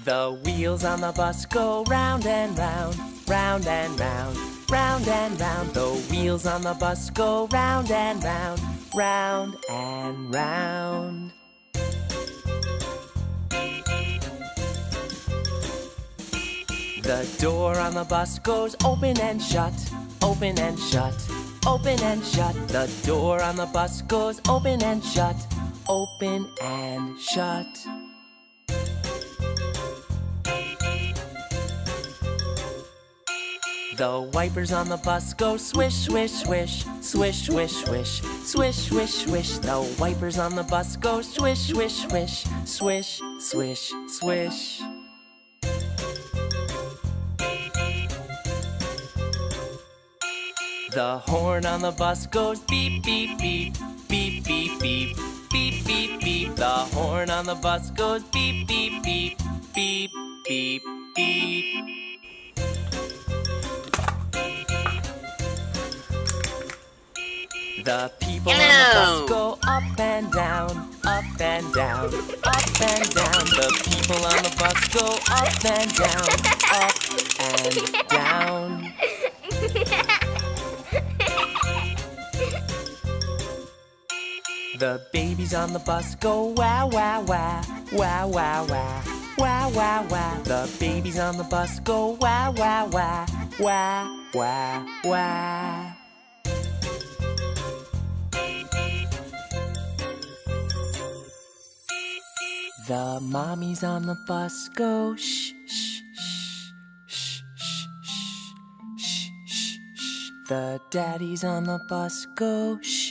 The wheels on the bus go round and round, round and round, round and round. The wheels on the bus go round and round, round and round. The door on the bus goes open and shut, open and shut, open and shut. The door on the bus goes open and shut, open and shut. The wipers on the bus go swish, swish, swish, swish, swish, swish, swish, swish, swish. The wipers on the bus go swish, swish, swish, swish, swish, swish. The horn on the bus goes beep, beep, beep, beep, beep, beep, beep, beep, beep. The horn on the bus goes beep, beep, beep, beep, beep, beep. The people on the bus go up and down, up and down, up and down. The people on the bus go up and down, up and down. The babies on the bus go wow, wow, wow, wow, wow, wow, wow, wow, wow. The babies on the bus go wow, wow, wow, wow, wow, wow. The mommies on the bus go shh, shh, shh, shh, shh, shh, shh, shh, shh. The daddies on the bus go shh.